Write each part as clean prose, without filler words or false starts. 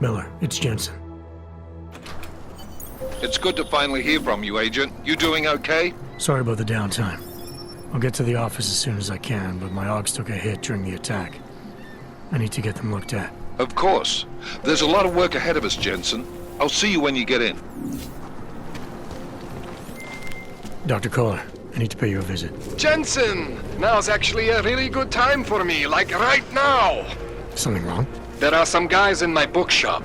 Miller, it's Jensen. It's good to finally hear from you, Agent. You doing okay? Sorry about the downtime. I'll get to the office as soon as I can, but my Augs took a hit during the attack. I need to get them looked at. Of course. There's a lot of work ahead of us, Jensen. I'll see you when you get in. Dr. Kohler, I need to pay you a visit. Jensen! Now's actually a really good time for me, like right now! Something wrong? There are some guys in my bookshop.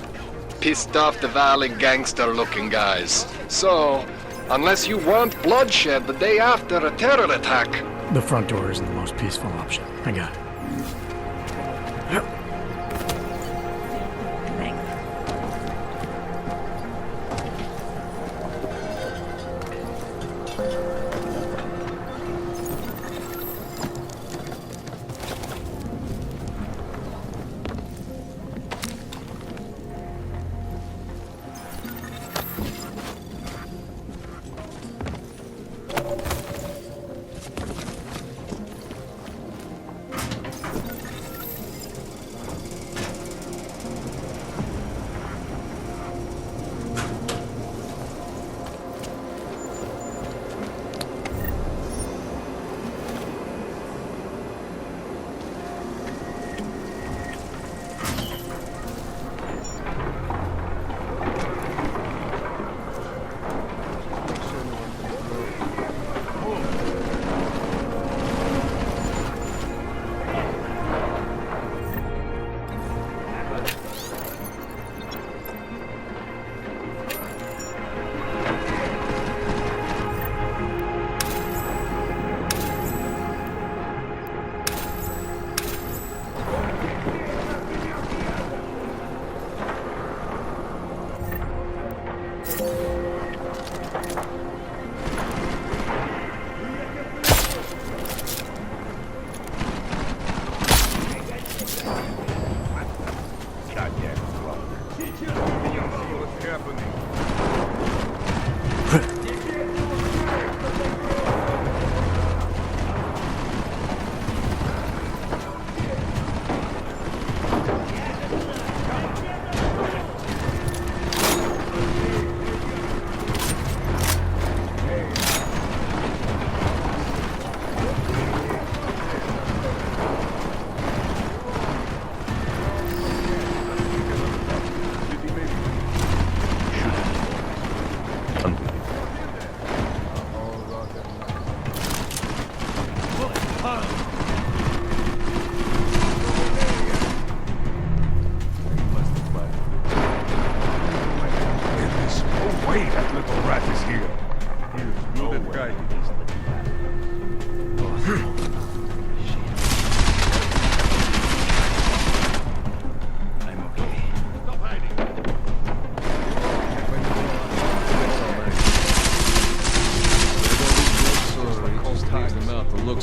Pissed off the Valley gangster-looking guys. So, unless you want bloodshed the day after a terror attack... The front door isn't the most peaceful option. I got it.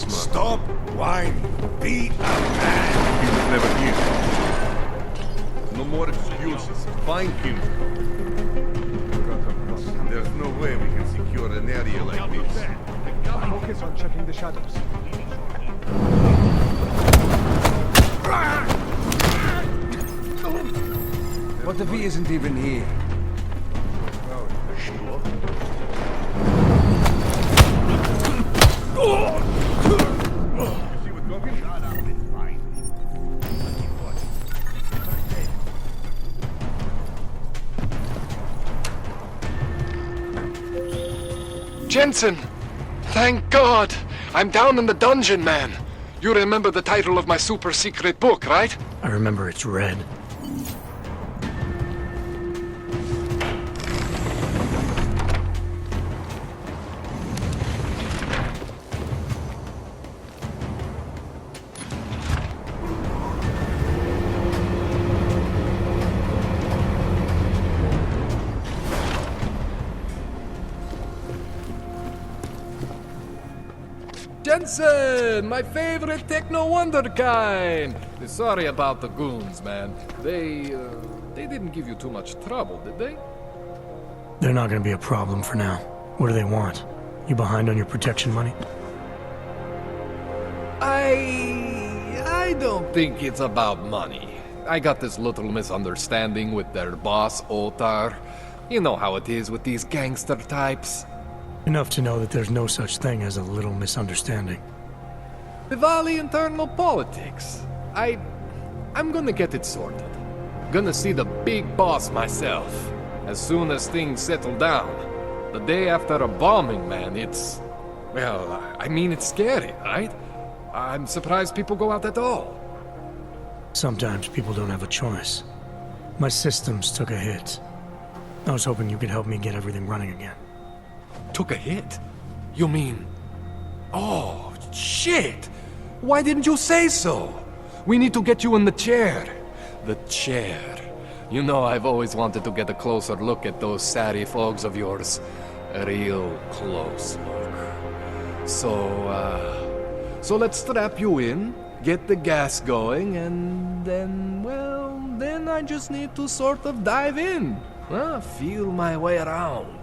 Stop whining. Be a man. He was never here. No more excuses. Find him. There's no way we can secure an area like this. Focus on checking the shadows. What if he isn't even here? Jensen! Thank God! I'm down in the dungeon, man! You remember the title of my super-secret book, right? I remember it's red. Jensen, my favorite techno wonderkind. Sorry about the goons, man. They didn't give you too much trouble, did they? They're not gonna be a problem for now. What do they want? You behind on your protection money? I don't think it's about money. I got this little misunderstanding with their boss, Otar. You know how it is with these gangster types. Enough to know that there's no such thing as a little misunderstanding. Diwali internal politics. I'm gonna get it sorted. Gonna see the big boss myself. As soon as things settle down. The day after a bombing, man, it's... Well, I mean, it's scary, right? I'm surprised people go out at all. Sometimes people don't have a choice. My systems took a hit. I was hoping you could help me get everything running again. Took a hit? You mean... Oh, shit! Why didn't you say so? We need to get you in the chair. The chair. You know, I've always wanted to get a closer look at those satty folks of yours. A real close look. So let's strap you in, get the gas going, and then, well, then I just need to sort of dive in. Feel my way around.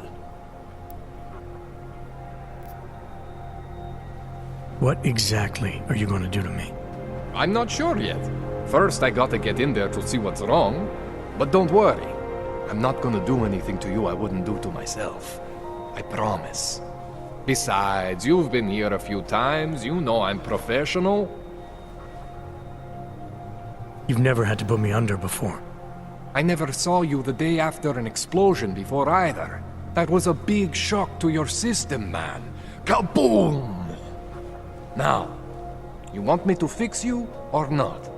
What exactly are you going to do to me? I'm not sure yet. First, I gotta get in there to see what's wrong. But don't worry. I'm not gonna do anything to you I wouldn't do to myself. I promise. Besides, you've been here a few times. You know I'm professional. You've never had to put me under before. I never saw you the day after an explosion before either. That was a big shock to your system, man. Kaboom! Now, you want me to fix you or not?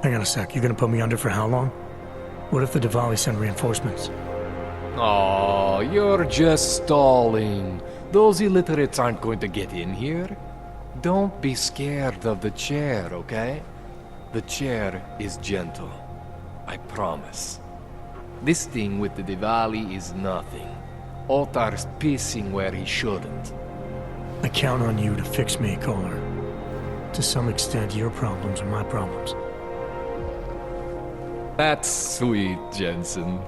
Hang on a sec, you're gonna put me under for how long? What if the Diwali send reinforcements? Oh, you're just stalling. Those illiterates aren't going to get in here. Don't be scared of the chair, okay? The chair is gentle. I promise. This thing with the Diwali is nothing. Otar's pissing where he shouldn't. I count on you to fix me, Kohler. To some extent, your problems are my problems. That's sweet, Jensen.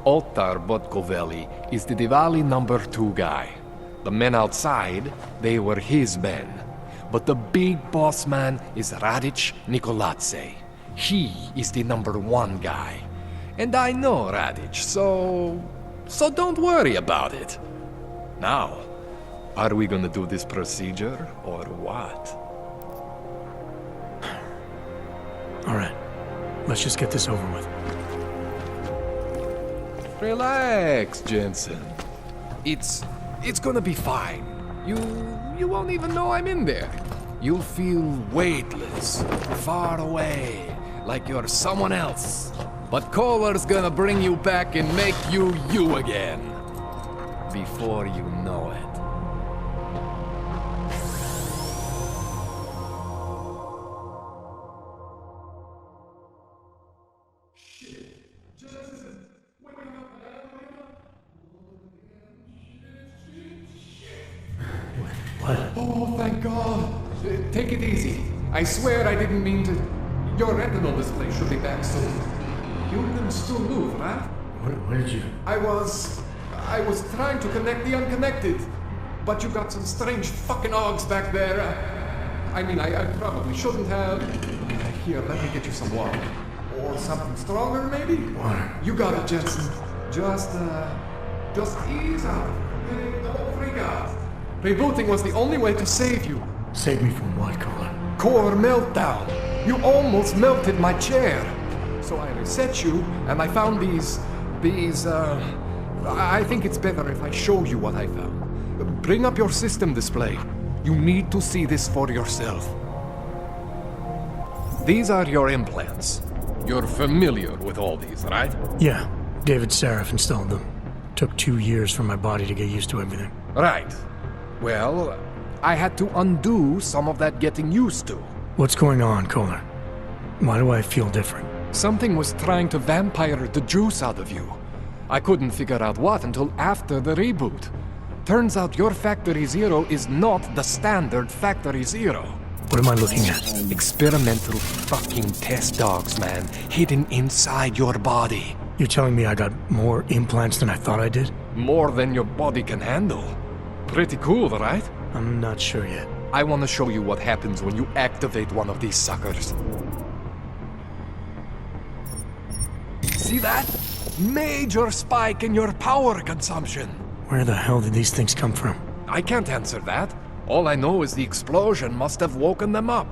Otar Botkoveli is the Diwali #2 guy. The men outside, they were his men. But the big boss man is Radic Nikoladze. He is the #1 guy. And I know Radic, so don't worry about it. Now, are we gonna do this procedure or what? All right, let's just get this over with. Relax, Jensen. It's gonna be fine. You won't even know I'm in there. You'll feel weightless, far away, like you're someone else. But Kohler's gonna bring you back and make you you again. Before you know it. What? Oh, thank God. Take it easy. I swear I didn't mean to... Your retinal display should be back soon. You can still move, right? What did you... I was trying to connect the unconnected. But you got some strange fucking ogs back there. I mean, I probably shouldn't have... Here, let me get you some water. Or something stronger, maybe? Water. You got it, Jensen. Just ease out. Don't freak out. Rebooting was the only way to save you. Save me from what, Kohler? Core meltdown. You almost melted my chair. So I reset you, and I found these... I think it's better if I show you what I found. Bring up your system display. You need to see this for yourself. These are your implants. You're familiar with all these, right? Yeah, David Sarif installed them. Took 2 years for my body to get used to everything. Right. Well, I had to undo some of that getting used to. What's going on, Kohler? Why do I feel different? Something was trying to vampire the juice out of you. I couldn't figure out what until after the reboot. Turns out your Factory Zero is not the standard Factory Zero. What am I looking at? Experimental fucking test dogs, man, hidden inside your body. You're telling me I got more implants than I thought I did? More than your body can handle. Pretty cool, right? I'm not sure yet. I want to show you what happens when you activate one of these suckers. See that? Major spike in your power consumption. Where the hell did these things come from? I can't answer that. All I know is the explosion must have woken them up.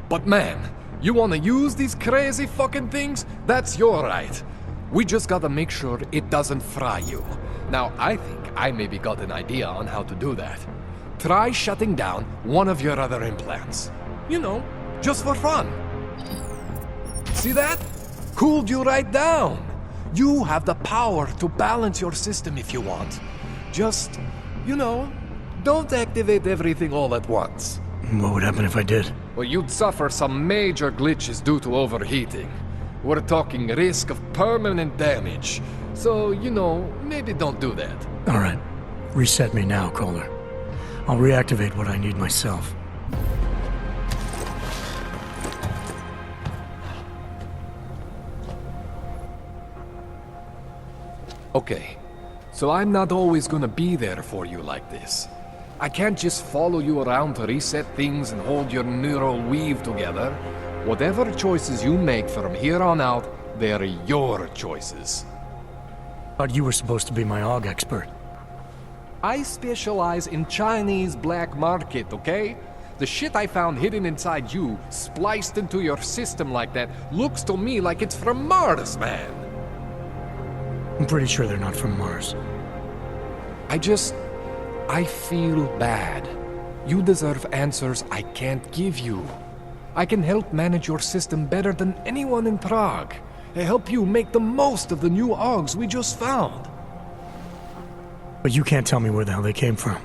But man, you wanna use these crazy fucking things? That's your right. We just gotta make sure it doesn't fry you. Now, I think I maybe got an idea on how to do that. Try shutting down one of your other implants. You know, just for fun. See that? Cooled you right down. You have the power to balance your system if you want. Just, you know, don't activate everything all at once. What would happen if I did? Well, you'd suffer some major glitches due to overheating. We're talking risk of permanent damage. So, you know, maybe don't do that. All right. Reset me now, Kohler. I'll reactivate what I need myself. Okay, so I'm not always gonna be there for you like this. I can't just follow you around to reset things and hold your neural weave together. Whatever choices you make from here on out, they're your choices. Thought you were supposed to be my AUG expert. I specialize in Chinese black market, okay? The shit I found hidden inside you, spliced into your system like that, looks to me like it's from Mars, man. I'm pretty sure they're not from Mars. I feel bad. You deserve answers I can't give you. I can help manage your system better than anyone in Prague. I help you make the most of the new AUGs we just found. But you can't tell me where the hell they came from.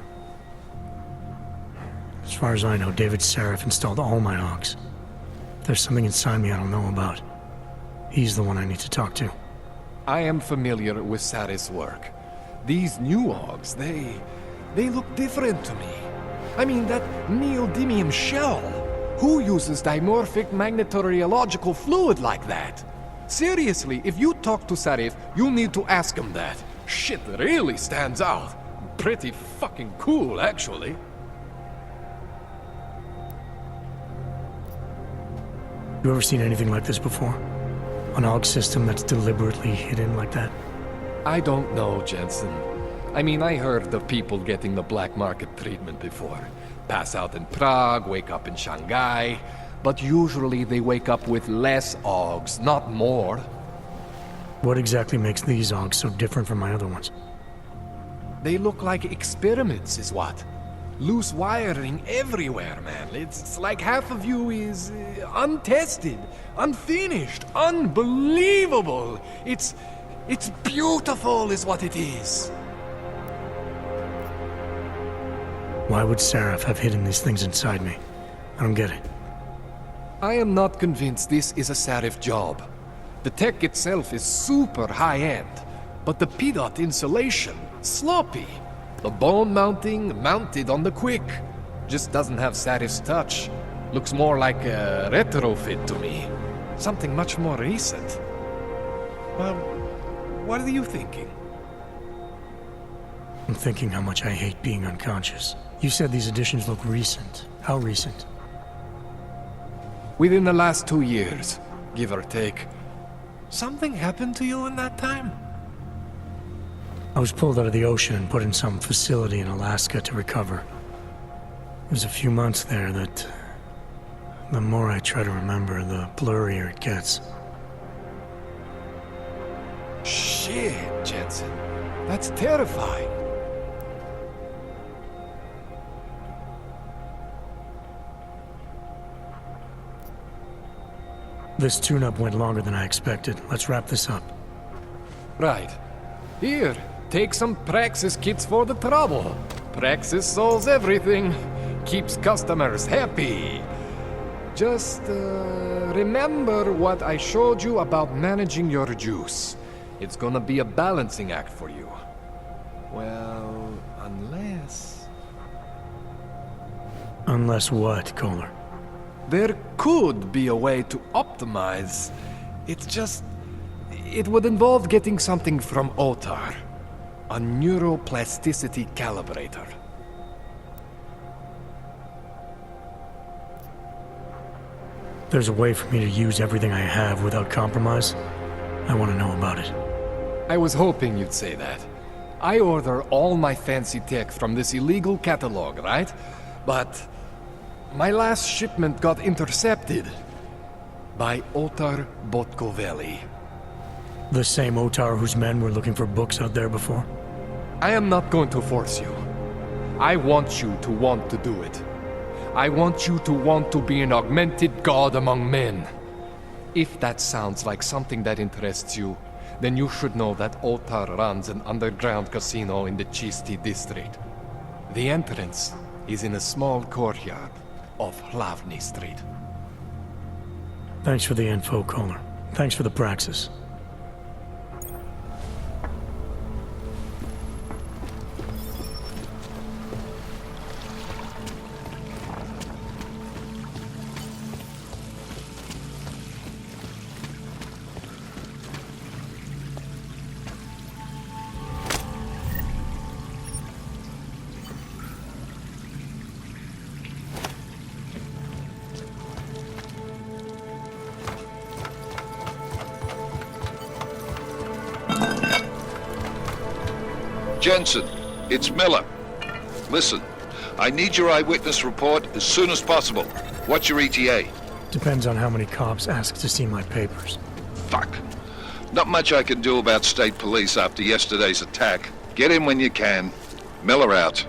As far as I know, David Sharef installed all my AUGs. If there's something inside me I don't know about, he's the one I need to talk to. I am familiar with Sarah's work. These new AUGs, they look different to me. I mean, that neodymium shell. Who uses dimorphic magnetorheological fluid like that? Seriously, if you talk to Sarif, you need to ask him that. Shit really stands out. Pretty fucking cool, actually. You ever seen anything like this before? An AUG system that's deliberately hidden like that? I don't know, Jensen. I mean, I heard of people getting the black market treatment before. Pass out in Prague, wake up in Shanghai. But usually they wake up with less AUGs, not more. What exactly makes these AUGs so different from my other ones? They look like experiments, is what. Loose wiring everywhere, man. It's like half of you is untested, unfinished, unbelievable. It's beautiful is what it is. Why would Sharef have hidden these things inside me? I don't get it. I am not convinced this is a Sarif job. The tech itself is super high-end, but the PDOT insulation, sloppy. The bone mounting, mounted on the quick. Just doesn't have Sarif's touch. Looks more like a retrofit to me. Something much more recent. Well, what are you thinking? I'm thinking how much I hate being unconscious. You said these additions look recent. How recent? Within the last 2 years, give or take. Something happened to you in that time? I was pulled out of the ocean and put in some facility in Alaska to recover. It was a few months there that... the more I try to remember, the blurrier it gets. Shit, Jensen. That's terrifying. This tune-up went longer than I expected. Let's wrap this up. Right. Here, take some Praxis kits for the trouble. Praxis solves everything. Keeps customers happy. Just, remember what I showed you about managing your juice. It's gonna be a balancing act for you. Well, unless... Unless what, Kohler? There could be a way to optimize. It's just... it would involve getting something from Otar. A neuroplasticity calibrator. There's a way for me to use everything I have without compromise? I want to know about it. I was hoping you'd say that. I order all my fancy tech from this illegal catalog, right? But my last shipment got intercepted by Otar Botkoveli. The same Otar whose men were looking for books out there before? I am not going to force you. I want you to want to do it. I want you to want to be an augmented god among men. If that sounds like something that interests you, then you should know that Otar runs an underground casino in the Chisti district. The entrance is in a small courtyard off Hlavny Street. Thanks for the info, Kohler. Thanks for the praxis. Jensen, it's Miller. Listen, I need your eyewitness report as soon as possible. What's your ETA? Depends on how many cops ask to see my papers. Fuck. Not much I can do about state police after yesterday's attack. Get in when you can. Miller out.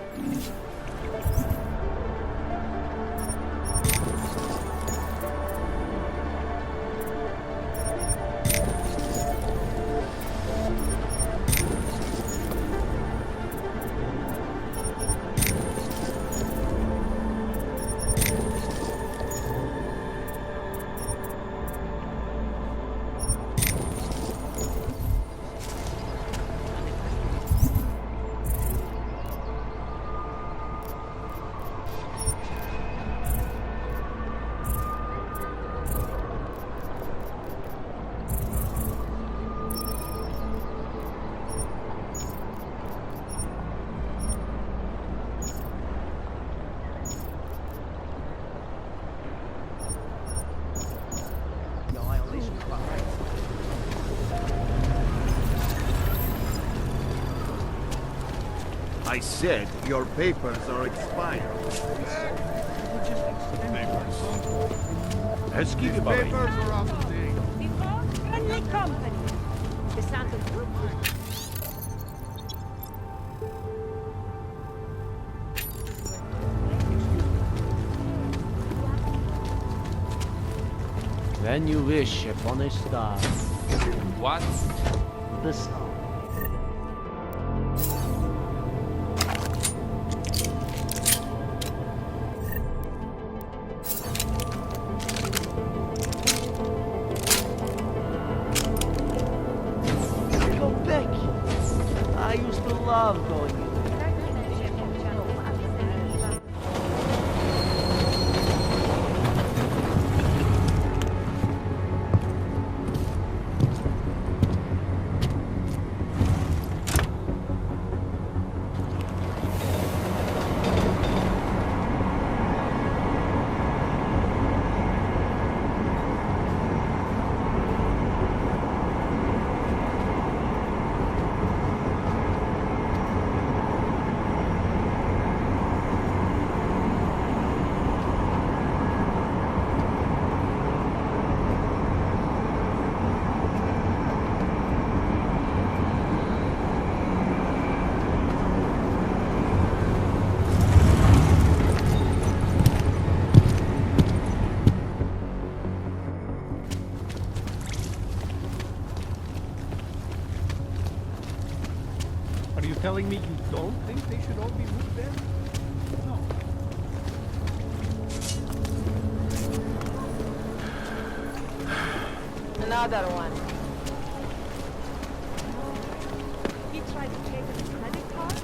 I said your papers are expired. Eski papers are out of date. Friendly company. The Santa Group. When you wish upon a star. What? The star. Go back. I used to love going in. Are you telling me you don't think they should all be moved there? No. Another one. He tried to take his credit card?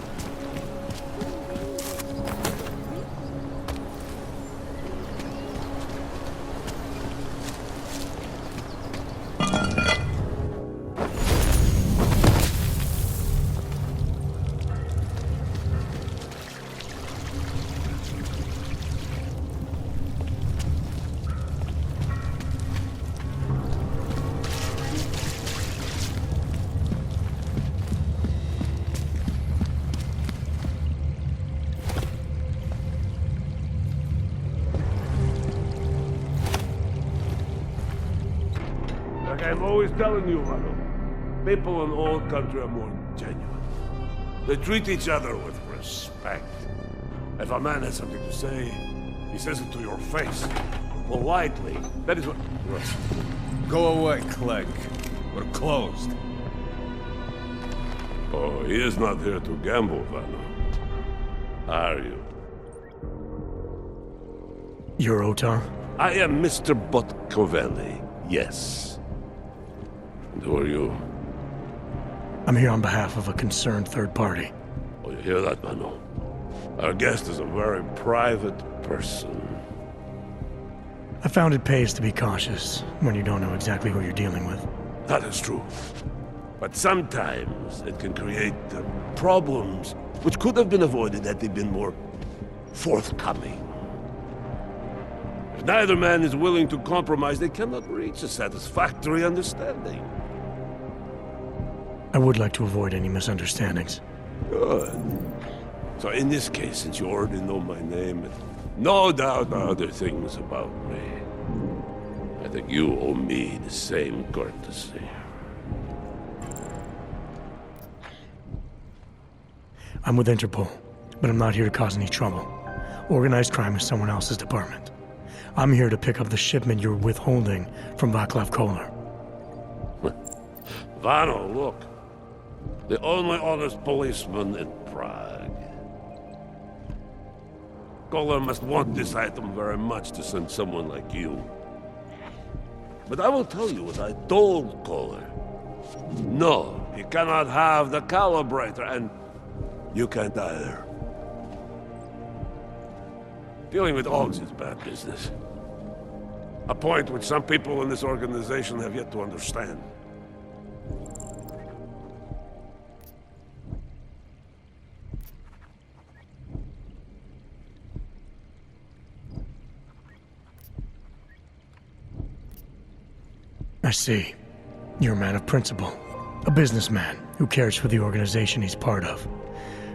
am always telling you, Vano. People in old country are more genuine. They treat each other with respect. If a man has something to say, he says it to your face. Politely. That is what... Go away, Clegg. We're closed. Oh, he is not here to gamble, Vano. Are you? You're Otar? I am Mr. Botkovelli, yes. And who are you? I'm here on behalf of a concerned third party. Oh, you hear that, Vano? Our guest is a very private person. I found it pays to be cautious when you don't know exactly who you're dealing with. That is true. But sometimes it can create problems which could have been avoided had they been more forthcoming. If neither man is willing to compromise, they cannot reach a satisfactory understanding. I would like to avoid any misunderstandings. Good. So in this case, since you already know my name, and no doubt other things about me, I think you owe me the same courtesy. I'm with Interpol, but I'm not here to cause any trouble. Organized crime is someone else's department. I'm here to pick up the shipment you're withholding from Václav Koller. Vano, look. The only honest policeman in Prague. Koller must want this item very much to send someone like you. But I will tell you what I told Koller. No, he cannot have the calibrator, and you can't either. Dealing with Augs is bad business. A point which some people in this organization have yet to understand. I see. You're a man of principle. A businessman who cares for the organization he's part of.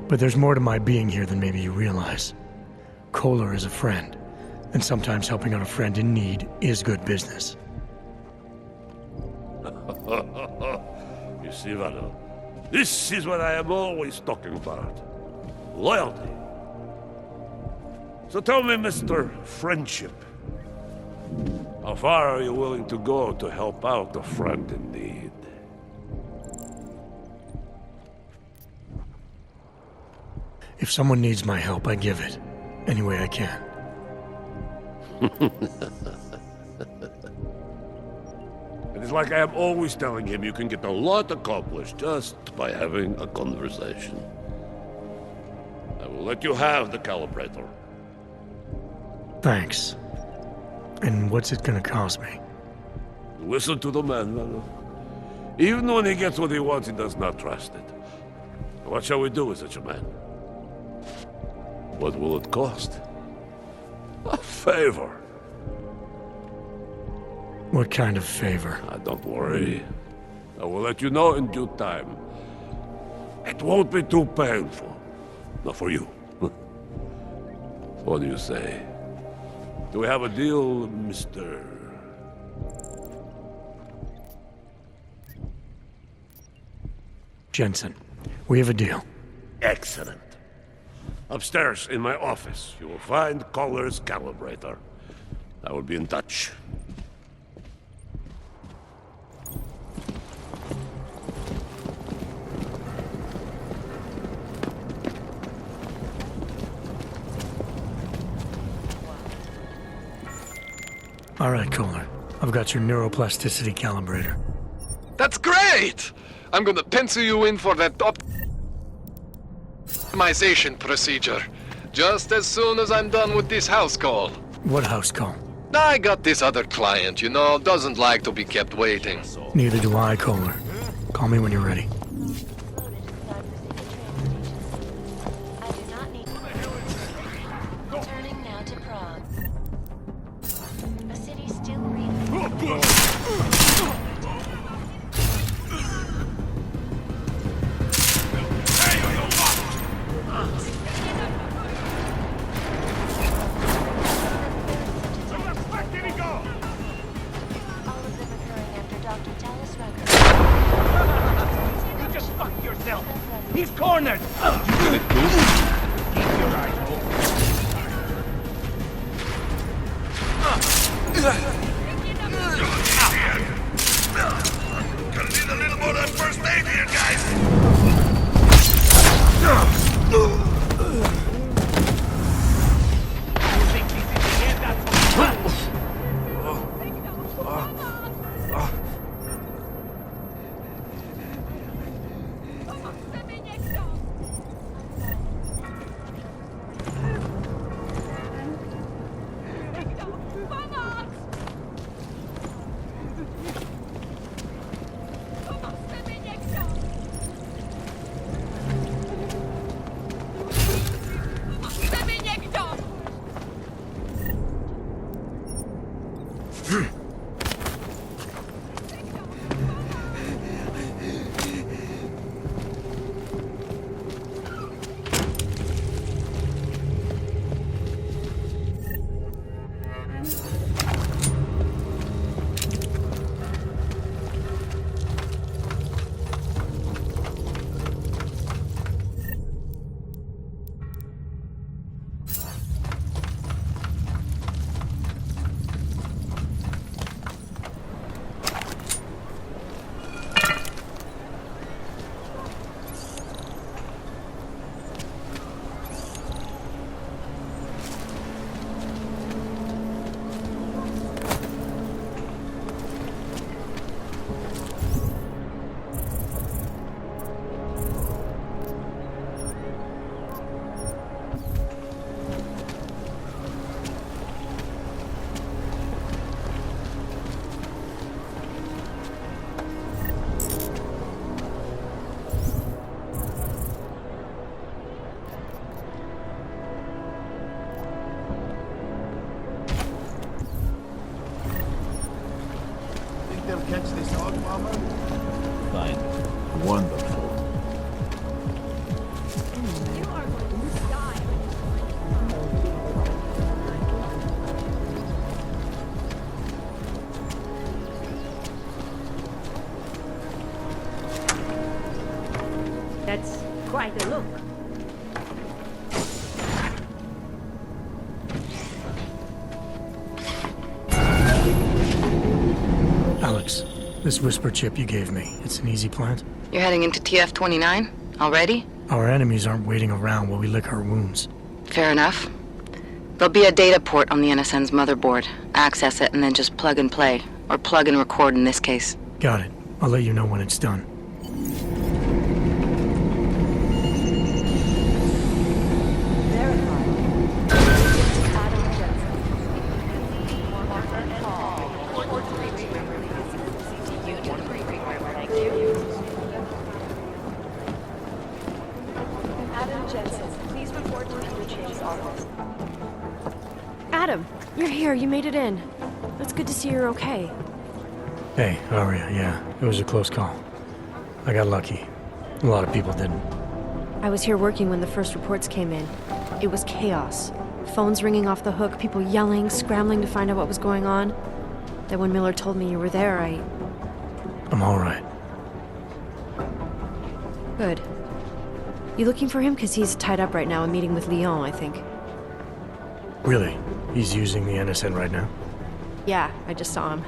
But there's more to my being here than maybe you realize. Koller is a friend, and sometimes helping out a friend in need is good business. You see, Vano, this is what I am always talking about. Loyalty. So tell me, Mr. Friendship, how far are you willing to go to help out a friend in need? If someone needs my help, I give it. Any way I can. It is like I am always telling him, you can get a lot accomplished just by having a conversation. I will let you have the calibrator. Thanks. And what's it gonna cost me? Listen to the man, Vano. Even when he gets what he wants, he does not trust it. What shall we do with such a man? What will it cost? A favor. What kind of favor? Don't worry. I will let you know in due time. It won't be too painful. Not for you. What do you say? Do we have a deal, Mr. Jensen, we have a deal. Excellent. Upstairs in my office, you will find Koller's calibrator. I will be in touch. All right, Koller. I've got your neuroplasticity calibrator. That's great! I'm gonna pencil you in for that optimization procedure. Just as soon as I'm done with this house call. What house call? I got this other client, you know, doesn't like to be kept waiting. Neither do I, Koller. Call me when you're ready. Returning now to Prague. A city still reeling. All of them occurring after Dr. He's cornered! Get it too? Keep your eyes open. Gonna need a little more of that first aid here, guys! They'll catch this hog, Mama? Fine. Wonderful. You are going to die. That's quite a look. Alex, this whisper chip you gave me, it's an easy plant? You're heading into TF-29? Already? Our enemies aren't waiting around while we lick our wounds. Fair enough. There'll be a data port on the NSN's motherboard. Access it and then just plug and play. Or plug and record in this case. Got it. I'll let you know when it's done. Adam, you're here. You made it in. It's good to see you're okay. Hey, Aria, yeah, it was a close call. I got lucky. A lot of people didn't. I was here working when the first reports came in. It was chaos. Phones ringing off the hook, people yelling, scrambling to find out what was going on. Then when Miller told me you were there, I'm all right. Good. You looking for him? Because he's tied up right now, a meeting with Lyon, I think. Really? He's using the NSN right now? Yeah, I just saw him.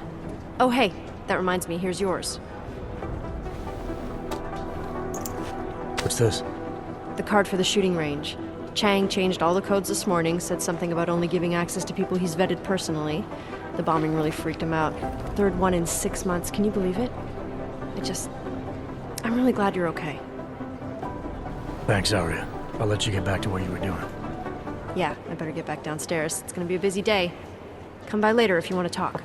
Oh, hey, that reminds me, here's yours. What's this? The card for the shooting range. Chang changed all the codes this morning, said something about only giving access to people he's vetted personally. The bombing really freaked him out. Third one in 6 months, can you believe it? I'm really glad you're okay. Thanks, Aria. I'll let you get back to what you were doing. Yeah, I better get back downstairs. It's gonna be a busy day. Come by later if you want to talk.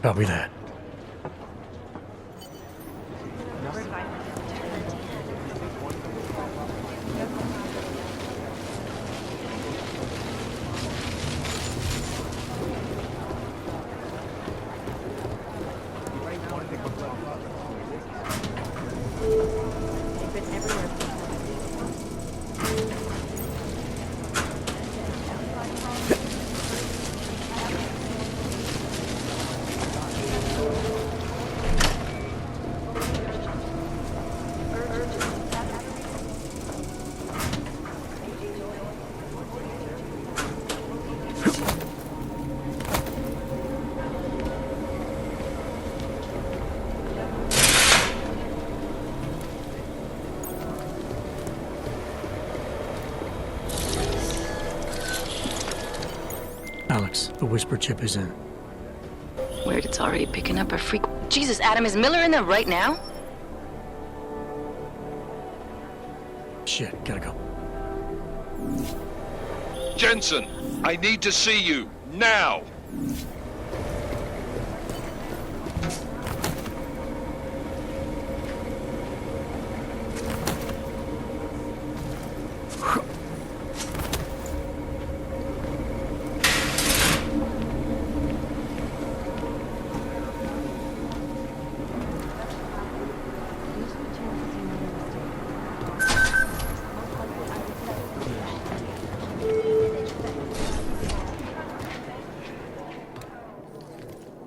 Copy that. office. The whisper chip is in. Weird, it's already picking up a freak. Jesus, Adam, is Miller in there right now? Shit, gotta go. Jensen, I need to see you, now!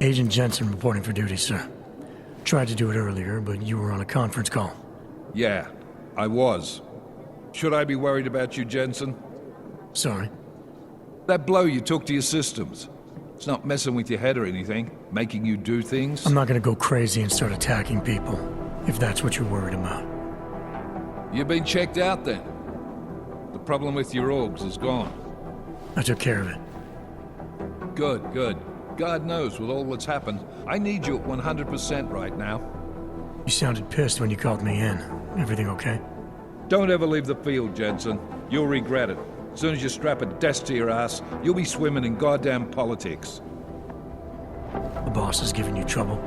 Agent Jensen reporting for duty, sir. Tried to do it earlier, but you were on a conference call. Yeah, I was. Should I be worried about you, Jensen? Sorry. That blow you took to your systems. It's not messing with your head or anything, making you do things. I'm not gonna go crazy and start attacking people, if that's what you're worried about. You've been checked out then. The problem with your orgs is gone. I took care of it. Good, good. God knows, with all that's happened, I need you at 100% right now. You sounded pissed when you called me in. Everything okay? Don't ever leave the field, Jensen. You'll regret it. As soon as you strap a desk to your ass, you'll be swimming in goddamn politics. The boss is giving you trouble.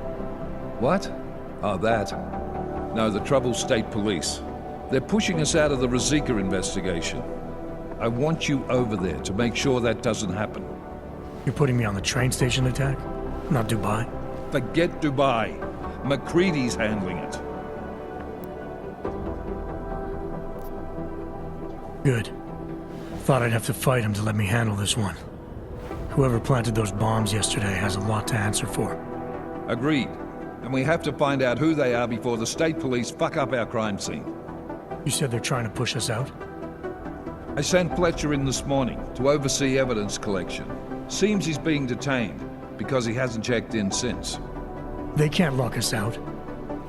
What? Oh, that. No, the trouble's state police. They're pushing us out of the Ruzicka investigation. I want you over there to make sure that doesn't happen. You're putting me on the train station attack? Not Dubai? Forget Dubai. McCready's handling it. Good. Thought I'd have to fight him to let me handle this one. Whoever planted those bombs yesterday has a lot to answer for. Agreed. And we have to find out who they are before the state police fuck up our crime scene. You said they're trying to push us out? I sent Fletcher in this morning to oversee evidence collection. Seems he's being detained, because he hasn't checked in since. They can't lock us out.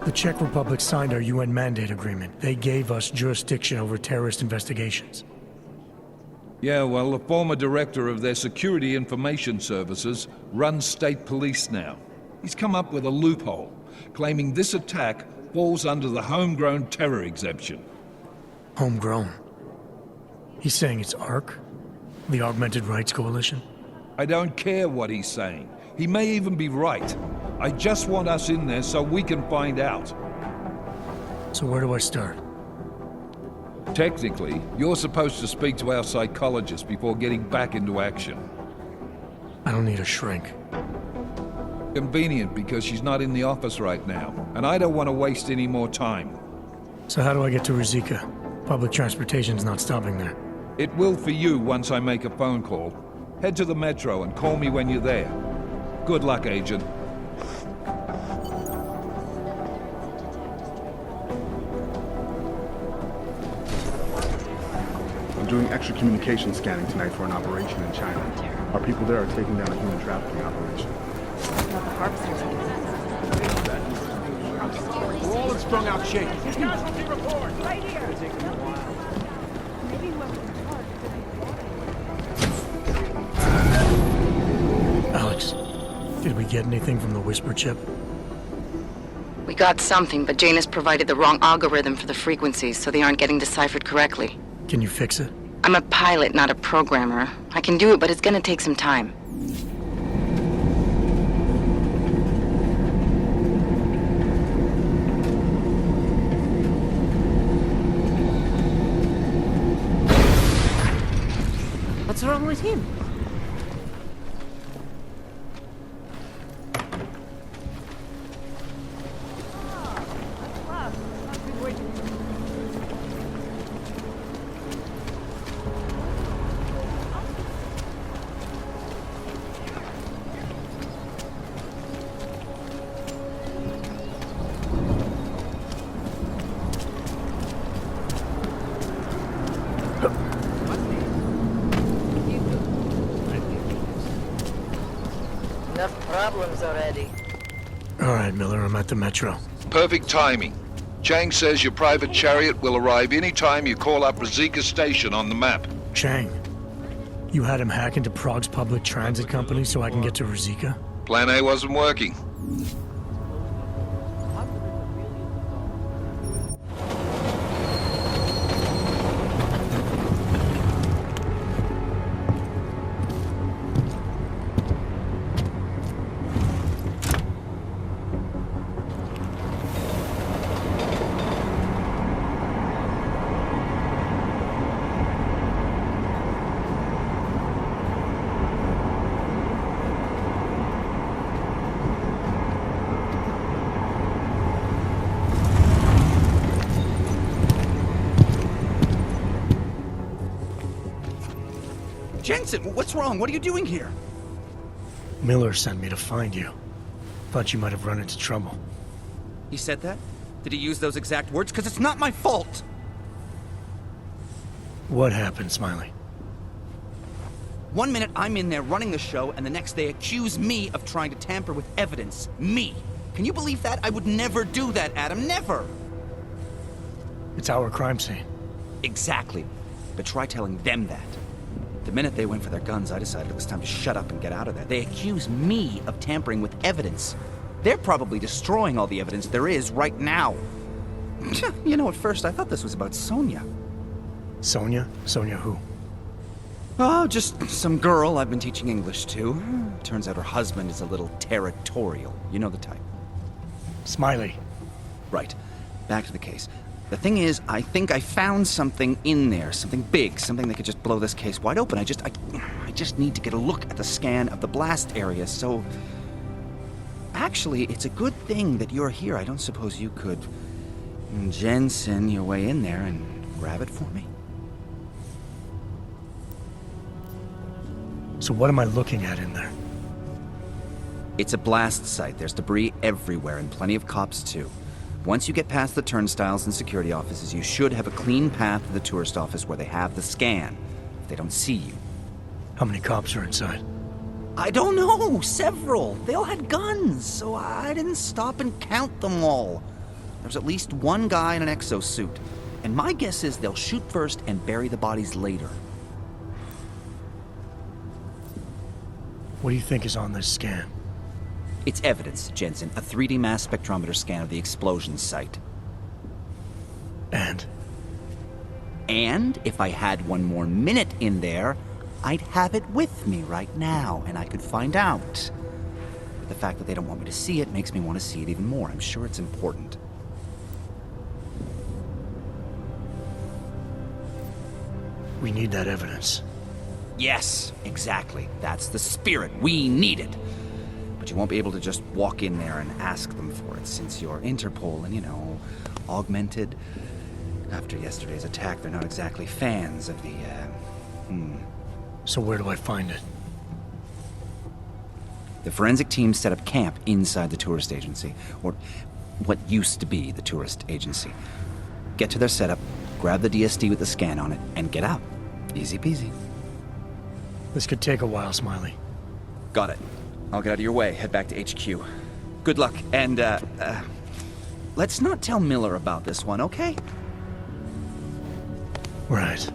The Czech Republic signed our UN mandate agreement. They gave us jurisdiction over terrorist investigations. Yeah, well, the former director of their security information services runs state police now. He's come up with a loophole, claiming this attack falls under the homegrown terror exemption. Homegrown? He's saying it's ARC? The Augmented Rights Coalition? I don't care what he's saying. He may even be right. I just want us in there so we can find out. So where do I start? Technically, you're supposed to speak to our psychologist before getting back into action. I don't need a shrink. Convenient because she's not in the office right now, and I don't want to waste any more time. So how do I get to Ruzicka? Public transportation's not stopping there. It will for you once I make a phone call. Head to the metro and call me when you're there. Good luck, Agent. I'm doing extra communication scanning tonight for an operation in China. Our people there are taking down a human trafficking operation. We're all in strung out shape. Casualty report! Right here! Maybe whoever Alex, did we get anything from the whisper chip? We got something, but Jane has provided the wrong algorithm for the frequencies, so they aren't getting deciphered correctly. Can you fix it? I'm a pilot, not a programmer. I can do it, but it's gonna take some time. What's wrong with him? Enough problems already. All right, Miller, I'm at the metro. Perfect timing. Chang says your private chariot will arrive any time you call up Ruzicka Station on the map. Chang? You had him hack into Prague's public transit company so I can get to Ruzicka? Plan A wasn't working. Jensen, what's wrong? What are you doing here? Miller sent me to find you. Thought you might have run into trouble. He said that? Did he use those exact words? Because it's not my fault! What happened, Smiley? 1 minute I'm in there running the show, and the next they accuse me of trying to tamper with evidence. Me! Can you believe that? I would never do that, Adam. Never! It's our crime scene. Exactly. But try telling them that. The minute they went for their guns, I decided it was time to shut up and get out of there. They accuse me of tampering with evidence. They're probably destroying all the evidence there is right now. You know, at first I thought this was about Sonia. Sonia? Sonia who? Oh, just some girl I've been teaching English to. Turns out her husband is a little territorial. You know the type. Smiley. Right. Back to the case. The thing is, I think I found something in there. Something big. Something that could just blow this case wide open. I just need to get a look at the scan of the blast area, so... Actually, it's a good thing that you're here. I don't suppose you could... Jensen your way in there and grab it for me? So what am I looking at in there? It's a blast site. There's debris everywhere, and plenty of cops, too. Once you get past the turnstiles and security offices, you should have a clean path to the tourist office where they have the scan, if they don't see you. How many cops are inside? I don't know! Several! They all had guns, so I didn't stop and count them all. There's at least one guy in an exosuit, and my guess is they'll shoot first and bury the bodies later. What do you think is on this scan? It's evidence, Jensen. A 3D mass spectrometer scan of the explosion site. And? And if I had one more minute in there, I'd have it with me right now, and I could find out. But the fact that they don't want me to see it makes me want to see it even more. I'm sure it's important. We need that evidence. Yes, exactly. That's the spirit. We need it. But you won't be able to just walk in there and ask them for it, since you're Interpol and, you know, augmented. After yesterday's attack, they're not exactly fans of the, So where do I find it? The forensic team set up camp inside the tourist agency, or what used to be the tourist agency. Get to their setup, grab the DSD with the scan on it, and get out. Easy peasy. This could take a while, Smiley. Got it. I'll get out of your way, head back to HQ. Good luck, and, let's not tell Miller about this one, okay? Right.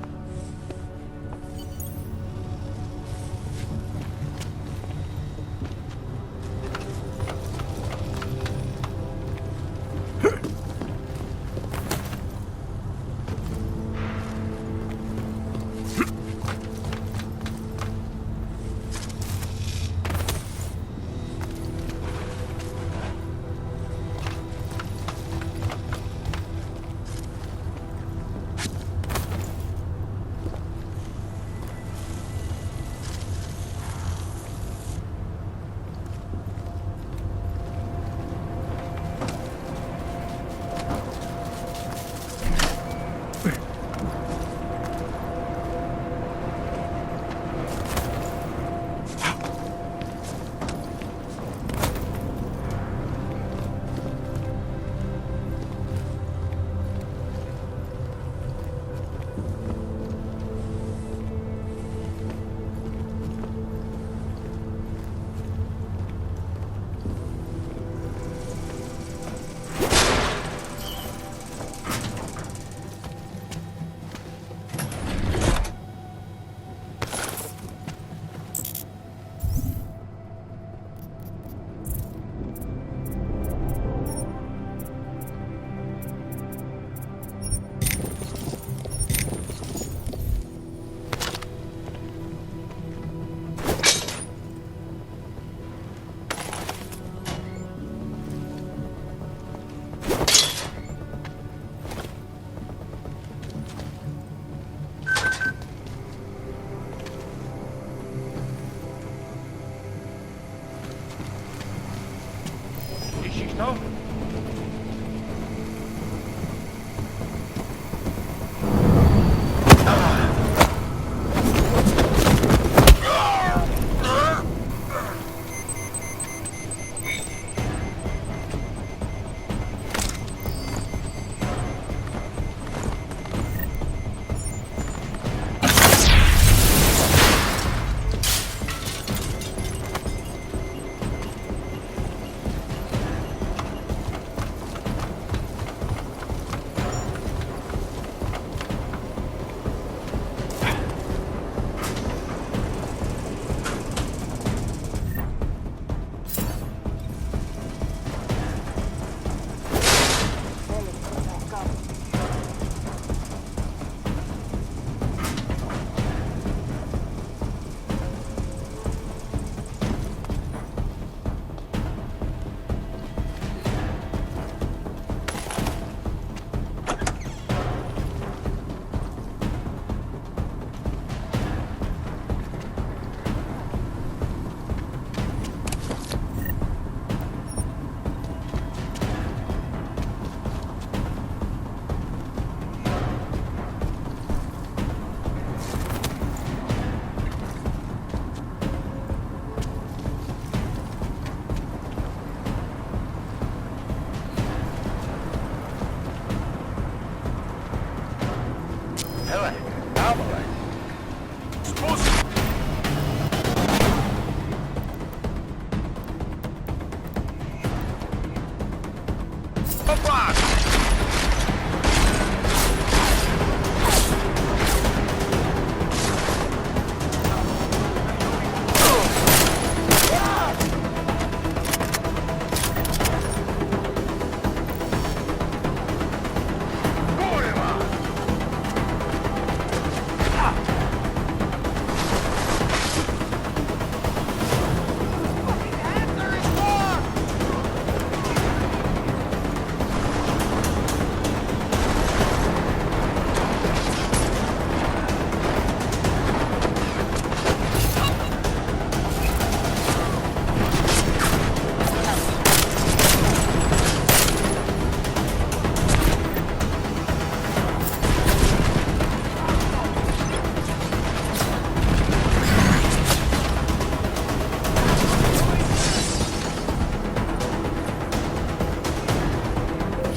Słyszysz to?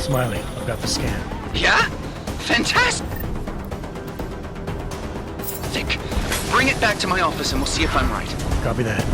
Smiley, I've got the scan. Yeah? Fantastic! Bring it back to my office and we'll see if I'm right. Copy that.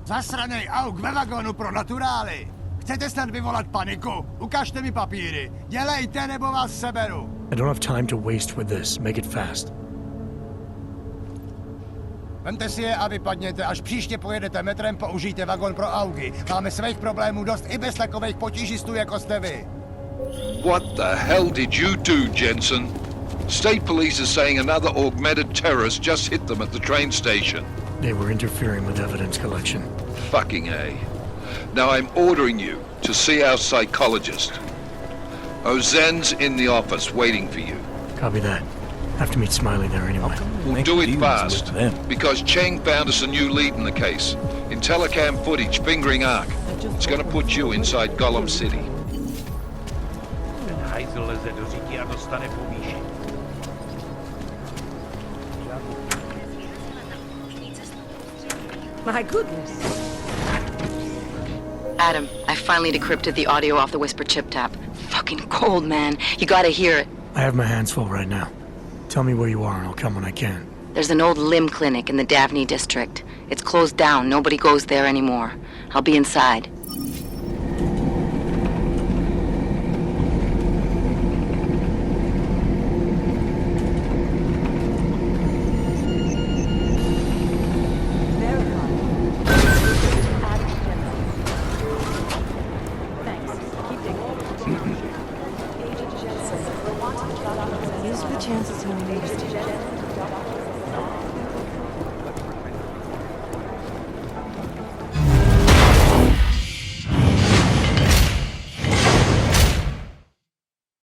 Zasranej auk ve vagonu pro naturály! Chcete snad vyvolat paniku? Ukažte mi papíry. Dělejte, nebo vás seberu. I don't have time to waste with this. Make it fast. Vemte si je a vypadněte. Až příště pojedete metrem, použijte vagon pro augy. Máme svých problémů dost i bez takových potížistů, jako jste vy. What the hell did you do, Jensen? State police are saying another augmented terrorist just hit them at the train station. They were interfering with evidence collection. Fucking A. Now I'm ordering you to see our psychologist. Ozen's in the office waiting for you. Copy that. Have to meet Smiley there anyway. We'll do it fast, because Cheng found us a new lead in the case. In telecam footage fingering Ark. It's gonna put you inside Gollum City. Ten hajzl leze do říky a dostane povýšení. My goodness. Adam, I finally decrypted the audio off the Whisper chip tap. Fucking cold, man. You gotta hear it. I have my hands full right now. Tell me where you are and I'll come when I can. There's an old limb clinic in the Davney district. It's closed down. Nobody goes there anymore. I'll be inside. These are the chances when you need it.